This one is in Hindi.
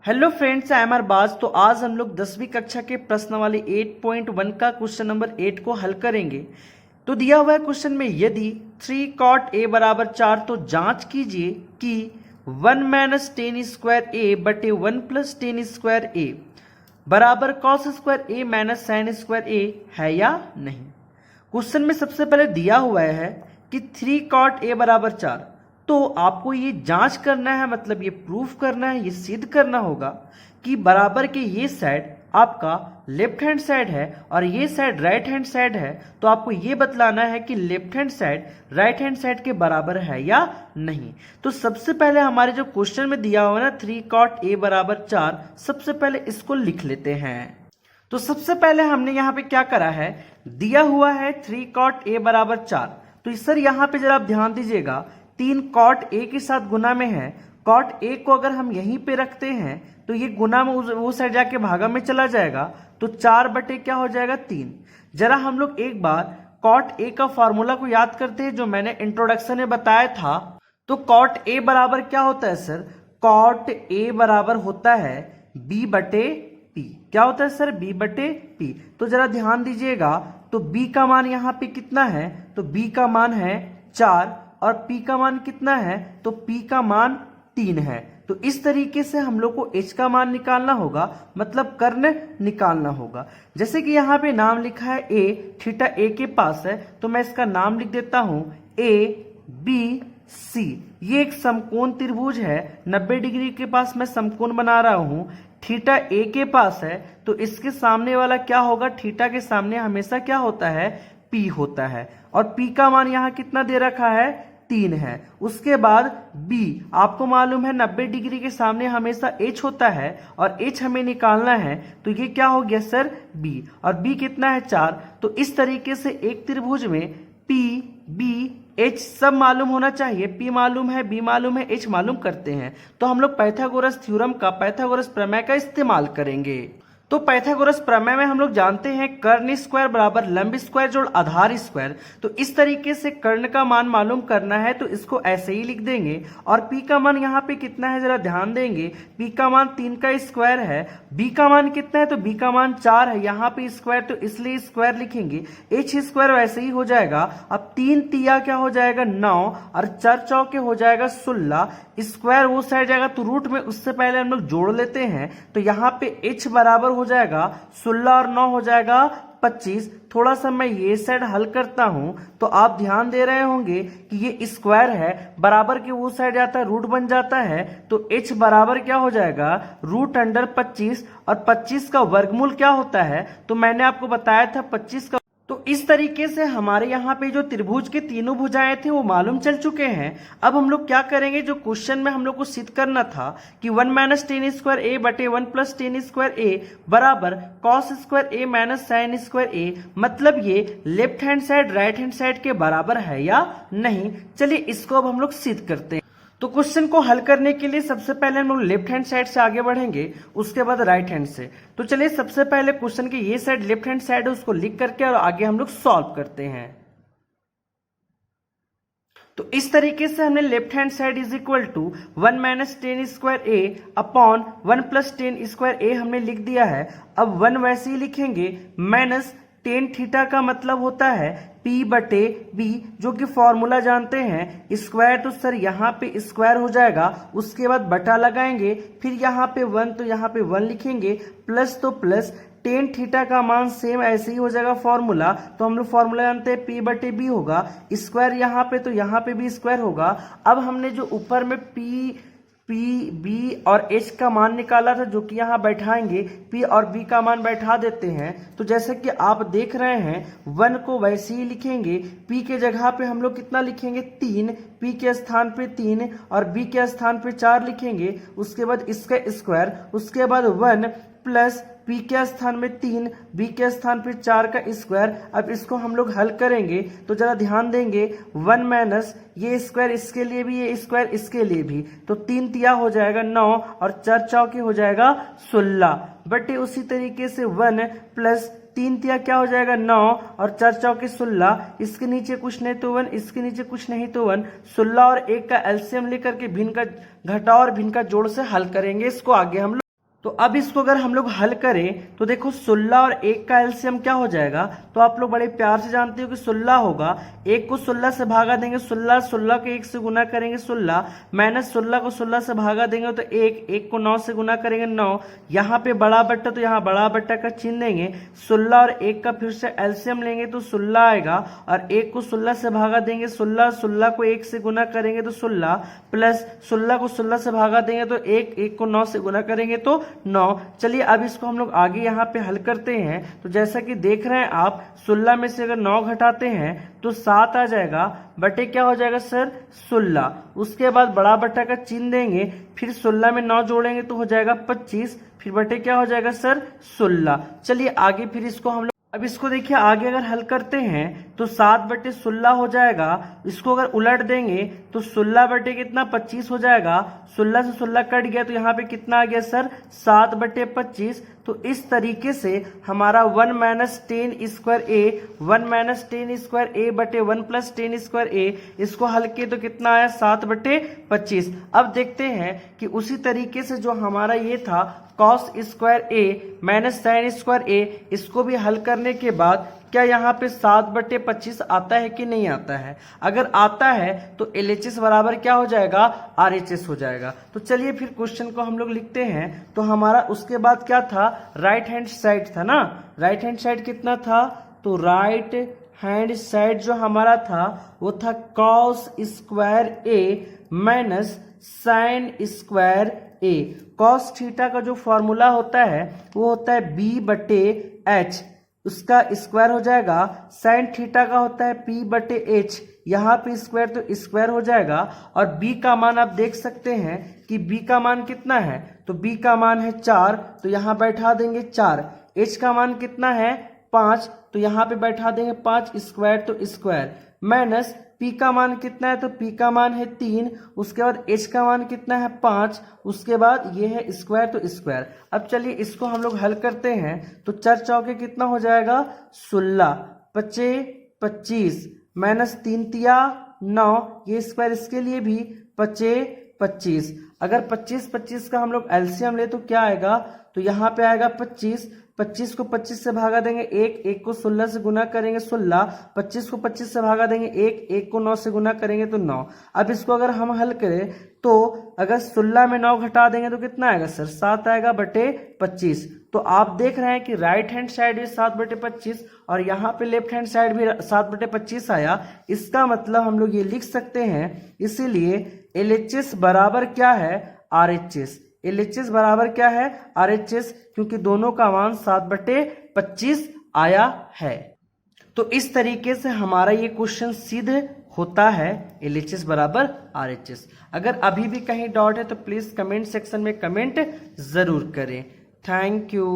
Hello friends, I am Arbaz. तो आज हम लोग 10वीं कक्षा के प्रश्नावली 8.1 का क्वेश्चन नंबर 8 को हल करेंगे। तो दिया हुआ है क्वेश्चन में, यदि 3 cot a बराबर 4 तो जांच कीजिए कि 1 माइनस टेन स्क्वायर ए बटे 1 प्लस टेन स्क्वायर ए बराबर कॉस स्क्वायर ए माइनस साइन स्क्वायर ए है या नहीं। क्वेश्चन में सबसे पहले दिया हुआ है कि 3 cot a बराबर 4, तो आपको ये जांच करना है, मतलब ये प्रूफ करना है, ये सिद्ध करना होगा कि बराबर के ये साइड आपका लेफ्ट हैंड साइड है और ये साइड राइट हैंड साइड है। तो आपको ये बतलाना है कि left hand side right hand side के बराबर है या नहीं। तो सबसे पहले हमारे जो क्वेश्चन में दिया हुआ है ना 3 cot a बराबर 4, सबसे पहले इसको लिख लेते हैं। तो सबसे पहले हमने यहाँ पे क्या करा है, दिया हुआ है 3 cot a बराबर 4। तो सर यहाँ पे जरा आप ध्यान दीजिएगा, 3 cot a के साथ गुना में है। cot a को अगर हम यहीं पे रखते हैं तो ये गुना में वो साइड जाके भागा में चला जाएगा, तो 4 बटे क्या हो जाएगा 3। जरा हम लोग एक बार cot a का फॉर्मूला को याद करते हैं जो मैंने इंट्रोडक्शन में बताया था। तो cot a बराबर क्या होता है सर, cot a बराबर होता है b बटे p। क्या होता है सर, b बटे p। तो जरा ध्यान दीजिएगा, तो b का मान यहाँ पे कितना है, तो b का मान है 4 और p का मान कितना है, तो p का मान 3 है। तो इस तरीके से हम लोग को h का मान निकालना होगा, मतलब कर्ण निकालना होगा। जैसे कि यहाँ पे नाम लिखा है a, थीटा a के पास है, तो मैं इसका नाम लिख देता हूं a b c। ये एक समकोण त्रिभुज है, 90 डिग्री के पास मैं समकोण बना रहा हूं। थीटा a के पास है, तो इसके सामने वाला क्या होगा, थीटा के सामने हमेशा क्या होता है, p होता है। और p का मान यहाँ कितना दे रखा है, 3 है। उसके बाद b, आपको मालूम है 90 डिग्री के सामने हमेशा h होता है और h हमें निकालना है, तो ये क्या हो गया सर, b। और b कितना है 4। तो इस तरीके से एक त्रिभुज में p b h सब मालूम होना चाहिए, p मालूम है, b मालूम है, h मालूम करते हैं। तो हम लोग पाइथागोरस थ्योरम का, पाइथागोरस प्रमेय का इस्तेमाल करेंगे। तो पाइथागोरस प्रमेय में हम लोग जानते हैं कर्ण स्क्वायर बराबर लंब स्क्वायर जोड़ आधार स्क्वायर। तो इस तरीके से कर्ण का मान मालूम करना है, तो इसको ऐसे ही लिख देंगे। और p का मान यहाँ पे कितना है, जरा ध्यान देंगे, p का मान 3 का स्क्वायर है। b का मान कितना है, तो b का मान 4 है, यहाँ पे स्क्वायर, तो इसलिए स्क्वायर लिखेंगे। h स्क्वायर वैसे ही हो जाएगा। अब 3 तिया क्या हो जाएगा 9 और 4 चौके हो जाएगा 16। स्क्वायर वो साइड जाएगा तो रूट में, उससे पहले हम लोग जोड़ लेते हैं। तो यहाँ पे h बराबर हो जाएगा 16 और 9 हो जाएगा 25। थोड़ा सा मैं ये साइड हल करता हूं, तो आप ध्यान दे रहे होंगे कि ये स्क्वायर है, बराबर के वो साइड जाता है रूट बन जाता है। तो h बराबर क्या हो जाएगा, रूट अंडर 25। और 25 का वर्गमूल क्या होता है, तो मैंने आपको बताया था 25 का। तो इस तरीके से हमारे यहाँ पे जो त्रिभुज के तीनों भुजाएं थे वो मालूम चल चुके हैं। अब हम लोग क्या करेंगे, जो क्वेश्चन में हम लोग को सिद्ध करना था कि 1 माइनस टेन स्क्वायर ए बटे 1 प्लस टेन स्क्वायर ए बराबर कॉस स्क्वायर ए माइनस साइन स्क्वायर ए, मतलब ये left hand side right hand side के बराबर है या नहीं। चलिए इसको अब हम लोग सिद्ध करते हैं। तो क्वेश्चन को हल करने के लिए सबसे पहले हम लोग लेफ्ट हैंड साइड से आगे बढ़ेंगे, उसके बाद राइट हैंड से। तो चलिए सबसे पहले क्वेश्चन के ये साइड लेफ्ट हैंड साइड है, उसको लिख करके और आगे हम लोग सॉल्व करते हैं। तो इस तरीके से हमने left hand side is equal to 1 minus ten square A upon 1 plus ten square A हमने लिख दिया है। अब 1 वैसे ही लिखेंगे, माइनस टेन थीटा का मतलब होता है p बटे b, जो कि फॉर्मूला जानते हैं। स्क्वायर तो सर यहाँ पे स्क्वायर हो जाएगा, उसके बाद बटा लगाएंगे, फिर यहाँ पे 1 तो यहाँ पे 1 लिखेंगे, प्लस तो प्लस टेन थीटा का मान सेम ऐसे ही हो जाएगा फॉर्मूला। तो हम लोग फॉर्मूला जानते हैं p बटे b होगा, स्क्वायर यहाँ पे तो यहाँ पे भी स्क्वायर होगा। अब हमने जो ऊपर में p b और h का मान निकाला था, जो कि यहाँ बैठाएंगे, p और b का मान बैठा देते हैं। तो जैसे कि आप देख रहे हैं 1 को वैसे ही लिखेंगे, p के जगह पे हम लोग कितना लिखेंगे 3, p के स्थान पे 3 और b के स्थान पे 4 लिखेंगे। उसके बाद इसका स्क्वायर, उसके बाद 1 प्लस p के स्थान में 3, b के स्थान पे 4 का स्क्वायर। अब इसको हम लोग हल करेंगे, तो जरा ध्यान देंगे, 1 माइनस ये स्क्वायर इसके लिए भी, ये स्क्वायर इसके लिए भी, तो 3 तिया हो जाएगा 9 और 4 चौके हो जाएगा 16 बटे उसी तरीके से 1 प्लस 3 तिया क्या हो जाएगा 9 और 4 चौके 16। इसके नीचे कुछ नहीं तो 1, इसके नीचे कुछ नहीं तो 1। 16 और 1 का एलसीएम लेकर के भिन्न का घटाव और भिन्न का जोड़ से हल करेंगे। इसको आगे हम तो अब इसको अगर हम लोग हल करें तो देखो 16 और 1 का एलसीएम क्या हो जाएगा, तो आप लोग बड़े प्यार से जानते हो कि 16 होगा, 1 को 16 से भागा देंगे 16, 16 को 1 से गुना करेंगे 16, माइनस 16 को 16 से भागा देंगे तो 1, 1 को 9 से गुना करेंगे 9, यहाँ पे बड़ा बट्टा तो यहाँ बड़ा बट्टा का चिन्ह देंगे, 16 और 1 का फिर से एलसीएम लेंगे तो 16 आएगा, और 1 को 16 से भागा देंगे 16, 16 को 1 से गुना करेंगे तो 16, प्लस 16 को 16 से भागा देंगे तो 1, 1 को 9 से गुना करेंगे तो 9। चलिए अब इसको हम लोग आगे यहाँ पे हल करते हैं। तो जैसा कि देख रहे हैं आप, 16 में से अगर 9 घटाते हैं तो 7 आ जाएगा, बटे क्या हो जाएगा सर 16, उसके बाद बड़ा बट्टा का चिन्ह देंगे, फिर 16 में 9 जोड़ेंगे तो हो जाएगा 25, फिर बटे क्या हो जाएगा सर 16। चलिए आगे फिर इसको हम लोग, अब इसको देखिए आगे अगर हल करते हैं तो 7/16 हो जाएगा, इसको अगर उलट देंगे तो 16 बटे कितना 25 हो जाएगा, 16 से 16 कट गया तो यहाँ पे कितना आ गया सर 7/25। तो इस तरीके से हमारा 1 माइनस 10 स्क्वायर ए, 1 माइनस 10 स्क्वायर ए बटे 1 प्लस 10 स्क्वायर ए, इसको हल किए तो कितना आया 7/25। अब देखते हैं कि उसी तरीके से जो हमारा ये था कॉस स्क्वायर ए माइनस साइन स्क्वायर ए, इसको भी हल करने के बाद क्या यहाँ पे 7/25 आता है कि नहीं आता है। अगर आता है तो LHS बराबर क्या हो जाएगा RHS हो जाएगा। तो चलिए फिर क्वेश्चन को हम लोग लिखते हैं। तो हमारा उसके बाद क्या था, राइट हैंड साइड था ना, राइट हैंड साइड कितना था, तो राइट हैंड साइड जो हमारा था वो था कॉस स्क्वायर ए माइनस साइन स्क्वायर ए। कॉस थीटा का जो फॉर्मूला होता है वो होता है B/H, उसका स्क्वायर हो जाएगा, साइन थीटा का होता है P/H, यहाँ पे स्क्वायर तो स्क्वायर हो जाएगा, और B का मान आप देख सकते हैं कि B का मान कितना है, तो B का मान है 4, तो यहाँ बैठा देंगे 4, H का मान कितना है 5, तो यहाँ पे बैठा देंगे 5, स्क्वायर तो स्क्वायर, माइनस P का मान कितना है, तो P का मान है 3, उसके बाद H का मान कितना है 5, उसके बाद ये है स्क्वायर तो स्क्वायर। अब चलिए इसको हम लोग हल करते हैं। तो 4 चौके कितना हो जाएगा 16, 5 25, माइनस 3 तिया 9, ये स्क्वायर इसके लिए भी 5 25। अगर 25 25 का हम लोग एलसीएम ले तो क्या आएगा, तो यहाँ पे आएगा 25, 25 को 25 से भागा देंगे 1, 1 को 16 से गुना करेंगे 16, 25 को 25 से भागा देंगे 1, 1 को 9 से गुना करेंगे तो 9। अब इसको अगर हम हल करें तो अगर 16 में 9 घटा देंगे तो कितना आएगा सर 7 आएगा बटे 25। तो आप देख रहे हैं कि राइट हैंड साइड भी 7/25 और यहाँ पे लेफ्ट हैंड साइड भी 7/25 आया। इसका मतलब हम लोग ये लिख सकते हैं, इसीलिए LHS बराबर क्या है RHS, LHS बराबर क्या है RHS, क्योंकि दोनों का मान 7/25 आया है। तो इस तरीके से हमारा ये क्वेश्चन सिद्ध होता है LHS बराबर RHS। अगर अभी भी कहीं डाउट है तो प्लीज कमेंट सेक्शन में कमेंट जरूर करें। Thank you.